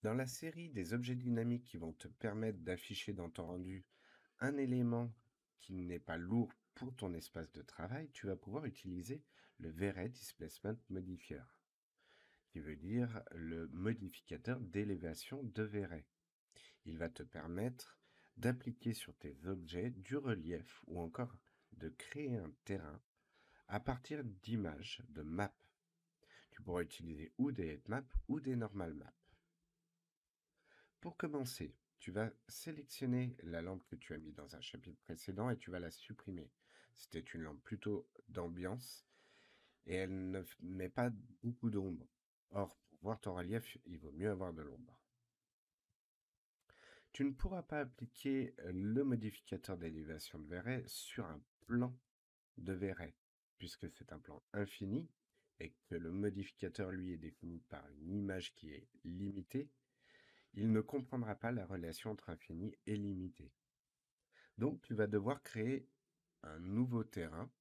Dans la série des objets dynamiques qui vont te permettre d'afficher dans ton rendu un élément qui n'est pas lourd pour ton espace de travail, tu vas pouvoir utiliser le V-Ray Displacement Modifier, qui veut dire le modificateur d'élévation de V-Ray. Il va te permettre d'appliquer sur tes objets du relief ou encore de créer un terrain à partir d'images, de maps. Tu pourras utiliser ou des heatmaps ou des normal maps. Pour commencer, tu vas sélectionner la lampe que tu as mis dans un chapitre précédent et tu vas la supprimer. C'était une lampe plutôt d'ambiance et elle ne met pas beaucoup d'ombre. Or, pour voir ton relief, il vaut mieux avoir de l'ombre. Tu ne pourras pas appliquer le modificateur d'élévation de V-Ray sur un plan de V-Ray, puisque c'est un plan infini et que le modificateur, lui, est défini par une image qui est limitée. Il ne comprendra pas la relation entre infini et limité. Donc, tu vas devoir créer un nouveau terrain,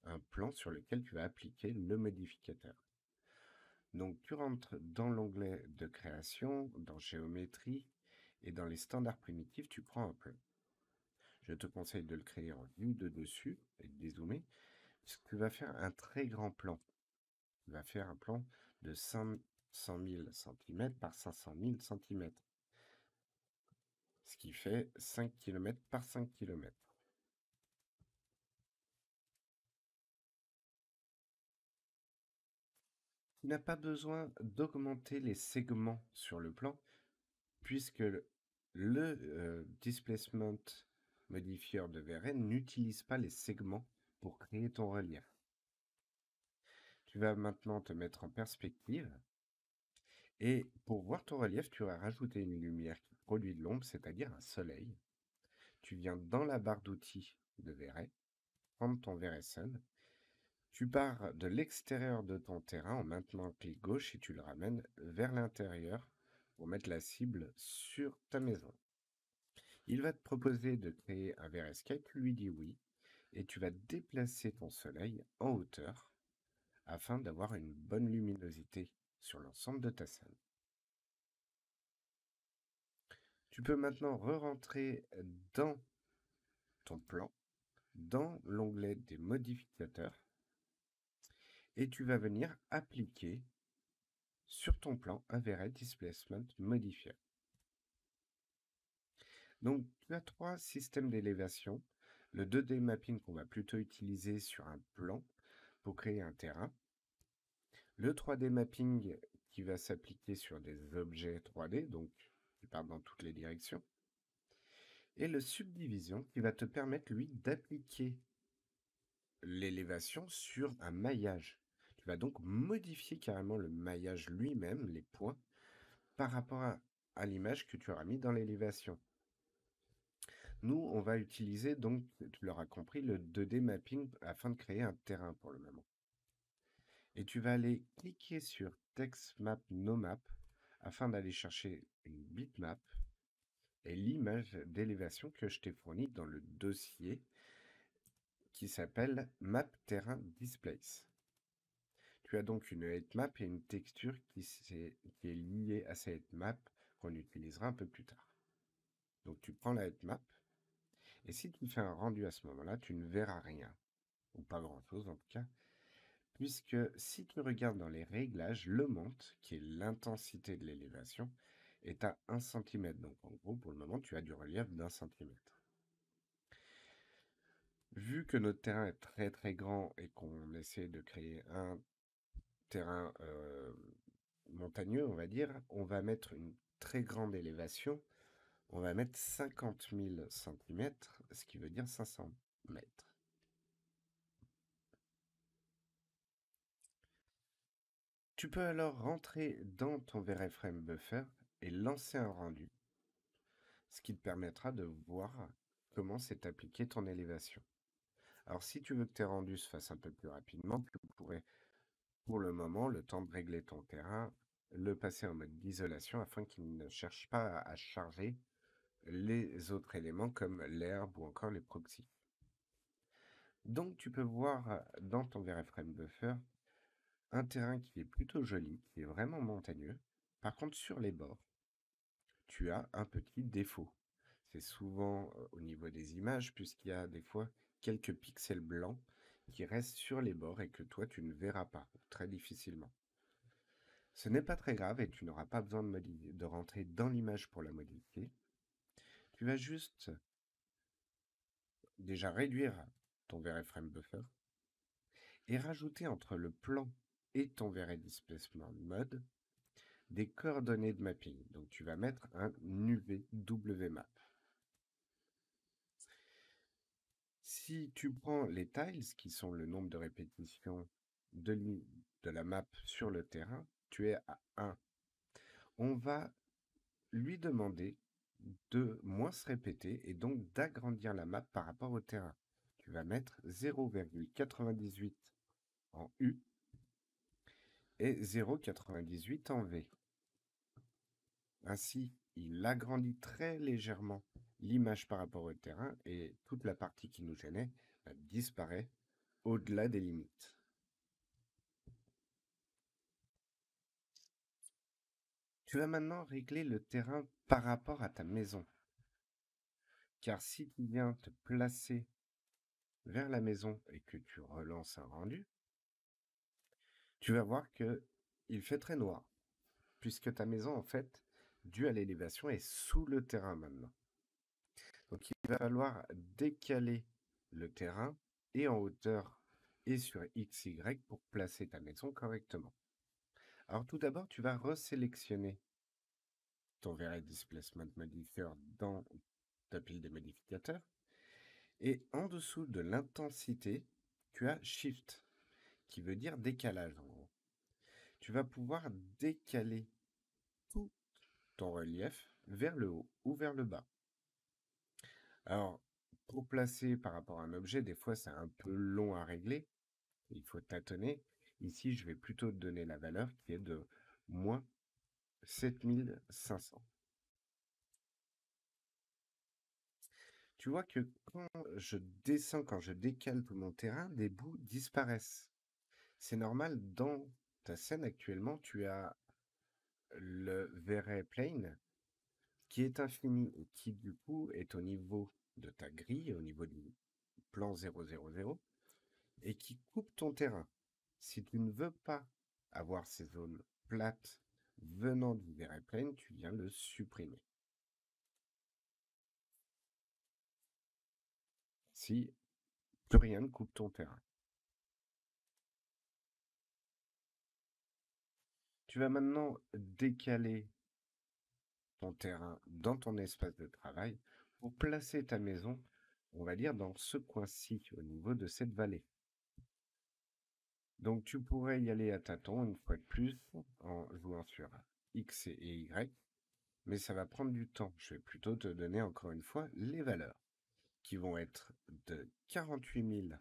un plan sur lequel tu vas appliquer le modificateur. Donc, tu rentres dans l'onglet de création, dans géométrie, et dans les standards primitifs, tu prends un plan. Je te conseille de le créer en vue de dessus et de dézoomer, puisque tu vas faire un très grand plan. Tu vas faire un plan de 500 000 cm par 500 000 cm, ce qui fait 5 km par 5 km. Tu n'as pas besoin d'augmenter les segments sur le plan, puisque le displacement modifier de VRN n'utilise pas les segments pour créer ton relief. Tu vas maintenant te mettre en perspective et pour voir ton relief, tu vas rajouter une lumière qui produit de l'ombre, c'est-à-dire un soleil. Tu viens dans la barre d'outils de V-Ray, prendre ton V-Ray Sun. Tu pars de l'extérieur de ton terrain en maintenant un clic gauche et tu le ramènes vers l'intérieur pour mettre la cible sur ta maison. Il va te proposer de créer un V-Ray Escape, tu lui dis oui, et tu vas déplacer ton soleil en hauteur afin d'avoir une bonne luminosité sur l'ensemble de ta scène. Tu peux maintenant re-rentrer dans ton plan, dans l'onglet des modificateurs, et tu vas venir appliquer sur ton plan un V-Ray Displacement Modifier. Donc, tu as trois systèmes d'élévation. Le 2D mapping qu'on va plutôt utiliser sur un plan pour créer un terrain. Le 3D mapping qui va s'appliquer sur des objets 3D, donc qui partent dans toutes les directions. Et le subdivision qui va te permettre, lui, d'appliquer l'élévation sur un maillage. Tu vas donc modifier carrément le maillage lui-même, les points, par rapport à l'image que tu auras mis dans l'élévation. Nous, on va utiliser donc, tu l'auras compris, le 2D mapping afin de créer un terrain pour le moment. Et tu vas aller cliquer sur Text Map No Map afin d'aller chercher une bitmap et l'image d'élévation que je t'ai fournie dans le dossier qui s'appelle Map Terrain Displace. Tu as donc une heightmap et une texture qui est liée à cette heightmap qu'on utilisera un peu plus tard. Donc tu prends la heightmap et si tu fais un rendu à ce moment-là, tu ne verras rien, ou pas grand-chose en tout cas, puisque si tu regardes dans les réglages, le monte, qui est l'intensité de l'élévation, est à 1 cm. Donc en gros, pour le moment, tu as du relief d'1 cm. Vu que notre terrain est très très grand et qu'on essaie de créer un terrain montagneux, on va dire, on va mettre une très grande élévation. On va mettre 50 000 cm, ce qui veut dire 500 mètres. Tu peux alors rentrer dans ton VRFrame Buffer et lancer un rendu, ce qui te permettra de voir comment s'est appliqué ton élévation. Alors si tu veux que tes rendus se fassent un peu plus rapidement, tu pourrais, pour le moment, le temps de régler ton terrain, le passer en mode d'isolation afin qu'il ne cherche pas à charger les autres éléments comme l'herbe ou encore les proxys. Donc tu peux voir dans ton VRFrame Buffer un terrain qui est plutôt joli, qui est vraiment montagneux. Par contre, sur les bords, tu as un petit défaut. C'est souvent au niveau des images, puisqu'il y a des fois quelques pixels blancs qui restent sur les bords et que toi, tu ne verras pas, très difficilement. Ce n'est pas très grave et tu n'auras pas besoin de rentrer dans l'image pour la modifier. Tu vas juste déjà réduire ton VRFrame Buffer et rajouter entre le plan et ton VRay Displacement Mode des coordonnées de mapping. Donc tu vas mettre un UVWMap. Si tu prends les tiles, qui sont le nombre de répétitions de la map sur le terrain, tu es à 1. On va lui demander de moins se répéter et donc d'agrandir la map par rapport au terrain. Tu vas mettre 0,98 en U et 0,98 en V. Ainsi, il agrandit très légèrement l'image par rapport au terrain et toute la partie qui nous gênait disparaît au-delà des limites. Tu vas maintenant régler le terrain par rapport à ta maison. Car si tu viens te placer vers la maison et que tu relances un rendu, tu vas voir que il fait très noir, puisque ta maison, en fait, due à l'élévation, est sous le terrain maintenant. Donc il va falloir décaler le terrain et en hauteur et sur XY pour placer ta maison correctement. Alors tout d'abord, tu vas resélectionner ton VRay Displacement Modifier dans ta pile des modificateurs. Et en dessous de l'intensité, tu as Shift, qui veut dire décalage en gros. Tu vas pouvoir décaler tout ton relief vers le haut ou vers le bas. Alors, pour placer par rapport à un objet, des fois c'est un peu long à régler. Il faut tâtonner. Ici, je vais plutôt te donner la valeur qui est de moins 7500. Tu vois que quand je descends, quand je décale tout mon terrain, des bouts disparaissent. C'est normal, dans ta scène actuellement, tu as le Verray Plane qui est infini et qui du coup est au niveau de ta grille, au niveau du plan 000 et qui coupe ton terrain. Si tu ne veux pas avoir ces zones plates venant du Verray Plane, tu viens le supprimer. Si plus rien ne coupe ton terrain. Tu vas maintenant décaler ton terrain dans ton espace de travail pour placer ta maison, on va dire, dans ce coin-ci, au niveau de cette vallée. Donc tu pourrais y aller à tâtons une fois de plus en jouant sur X et Y, mais ça va prendre du temps. Je vais plutôt te donner encore une fois les valeurs qui vont être de 48 000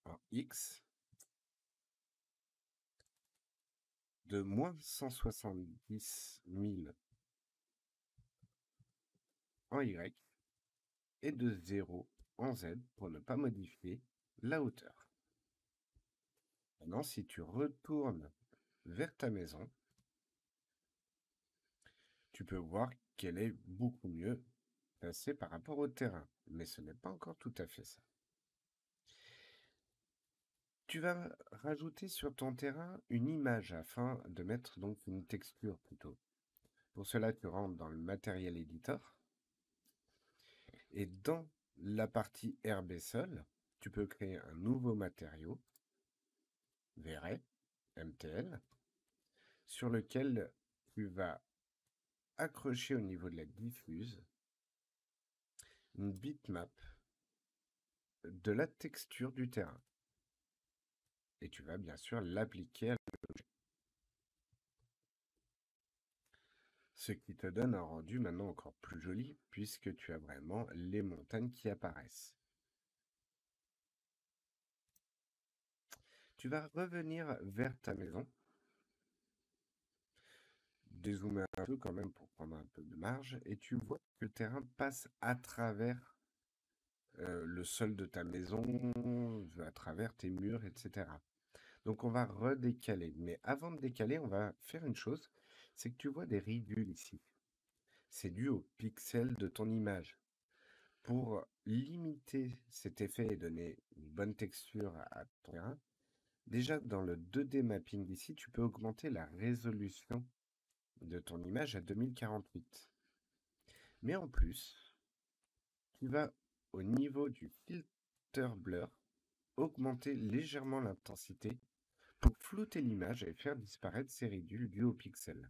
en X, de moins 170 000 en Y et de 0 en Z pour ne pas modifier la hauteur. Maintenant, si tu retournes vers ta maison, tu peux voir qu'elle est beaucoup mieux placée par rapport au terrain. Mais ce n'est pas encore tout à fait ça. Tu vas rajouter sur ton terrain une image afin de mettre donc une texture plutôt. Pour cela, tu rentres dans le matériel éditeur. Et dans la partie herbe et sol, tu peux créer un nouveau matériau, Verray, MTL, sur lequel tu vas accrocher au niveau de la diffuse une bitmap de la texture du terrain. Et tu vas bien sûr l'appliquer à l'objet. Ce qui te donne un rendu maintenant encore plus joli puisque tu as vraiment les montagnes qui apparaissent. Tu vas revenir vers ta maison, dézoomer un peu quand même pour prendre un peu de marge, et tu vois que le terrain passe à travers le sol de ta maison, à travers tes murs, etc. Donc on va redécaler. Mais avant de décaler, on va faire une chose, c'est que tu vois des ridules ici. C'est dû aux pixels de ton image. Pour limiter cet effet et donner une bonne texture à ton terrain, déjà dans le 2D mapping ici, tu peux augmenter la résolution de ton image à 2048. Mais en plus, tu vas au niveau du filter blur augmenter légèrement l'intensité pour flouter l'image et faire disparaître ces ridules dues aux pixels.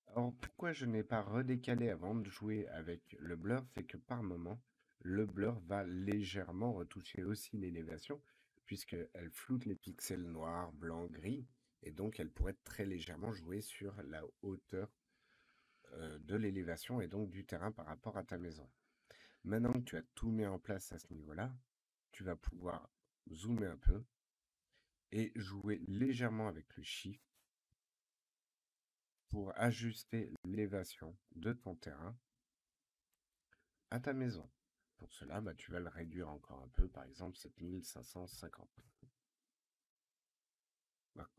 Alors pourquoi je n'ai pas redécalé avant de jouer avec le blur, c'est que par moment, le blur va légèrement retoucher aussi l'élévation, puisqu'elle floute les pixels noirs, blancs, gris, et donc elle pourrait très légèrement jouer sur la hauteur de l'élévation et donc du terrain par rapport à ta maison. Maintenant que tu as tout mis en place à ce niveau-là, tu vas pouvoir zoomer un peu et jouer légèrement avec le shift pour ajuster l'élévation de ton terrain à ta maison. Pour cela, tu vas le réduire encore un peu, par exemple 7550.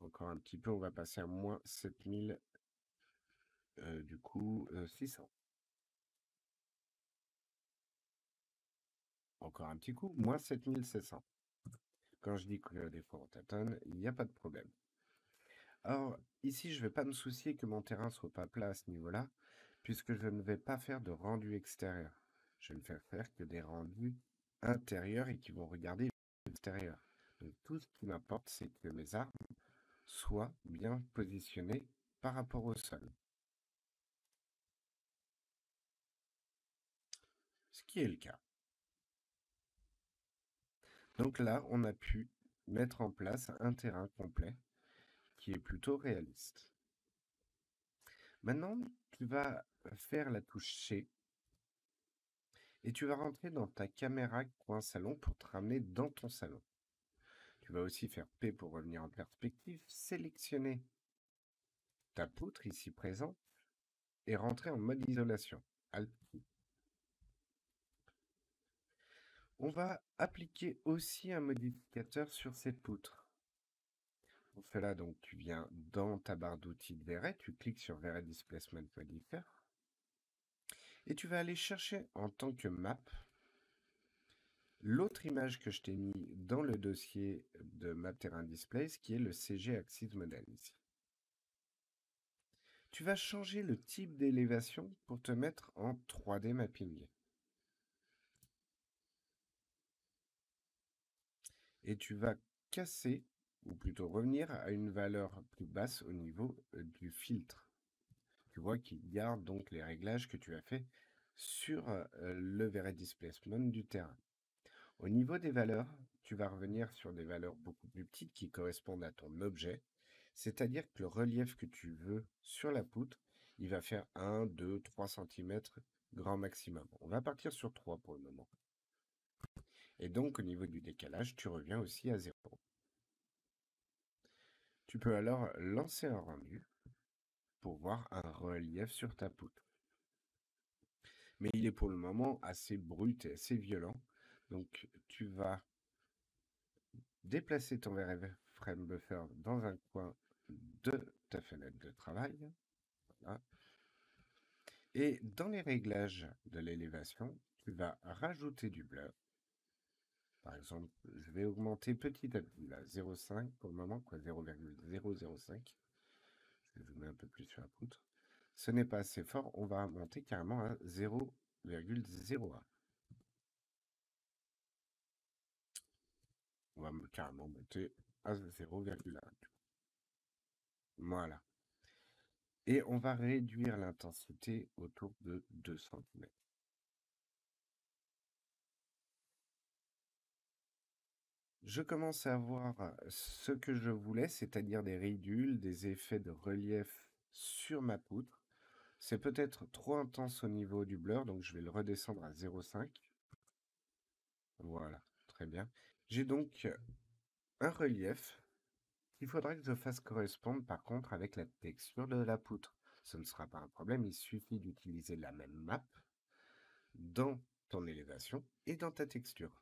Encore un petit peu, on va passer à moins 7000, du coup 600. Encore un petit coup, moins 7700. Quand je dis que des fois on tâtonne, il n'y a pas de problème. Alors, ici, je ne vais pas me soucier que mon terrain soit pas plat à ce niveau-là, puisque je ne vais pas faire de rendu extérieur. Je ne vais faire que des rendus intérieurs et qui vont regarder l'extérieur. Donc, tout ce qui m'importe, c'est que mes arbres soient bien positionnés par rapport au sol. Ce qui est le cas. Donc là, on a pu mettre en place un terrain complet qui est plutôt réaliste. Maintenant, tu vas faire la touche C et tu vas rentrer dans ta caméra coin salon pour te ramener dans ton salon. Tu vas aussi faire P pour revenir en perspective, sélectionner ta poutre ici présente et rentrer en mode isolation. Alt. On va appliquer aussi un modificateur sur cette poutre. Pour cela, donc, tu viens dans ta barre d'outils de Vray, tu cliques sur Vray Displacement Modifier et tu vas aller chercher en tant que map l'autre image que je t'ai mis dans le dossier de Map Terrain Displays, qui est le CG Axis Model ici. Tu vas changer le type d'élévation pour te mettre en 3D mapping. Et tu vas casser, ou plutôt revenir à une valeur plus basse au niveau du filtre. Tu vois qu'il garde donc les réglages que tu as fait sur le Vray Displacement du terrain. Au niveau des valeurs, tu vas revenir sur des valeurs beaucoup plus petites qui correspondent à ton objet, c'est-à-dire que le relief que tu veux sur la poutre, il va faire 1, 2, 3 cm grand maximum. On va partir sur 3 pour le moment. Et donc au niveau du décalage, tu reviens aussi à 0. Tu peux alors lancer un rendu pour voir un relief sur ta poutre. Mais il est pour le moment assez brut et assez violent. Donc tu vas déplacer ton frame buffer dans un coin de ta fenêtre de travail. Voilà. Et dans les réglages de l'élévation, tu vas rajouter du blur. Par exemple, je vais augmenter petit à petit, là, 0,5 pour le moment, quoi, 0,005. Je vais zoomer un peu plus sur la poutre. Ce n'est pas assez fort, on va monter carrément à 0,01. On va carrément monter à 0,1. Voilà. Et on va réduire l'intensité autour de 2 cm. Je commence à voir ce que je voulais, c'est-à-dire des ridules, des effets de relief sur ma poutre. C'est peut-être trop intense au niveau du blur, donc je vais le redescendre à 0,5. Voilà, très bien. J'ai donc un relief qu'il faudra que je fasse correspondre par contre avec la texture de la poutre. Ce ne sera pas un problème, il suffit d'utiliser la même map dans ton élévation et dans ta texture.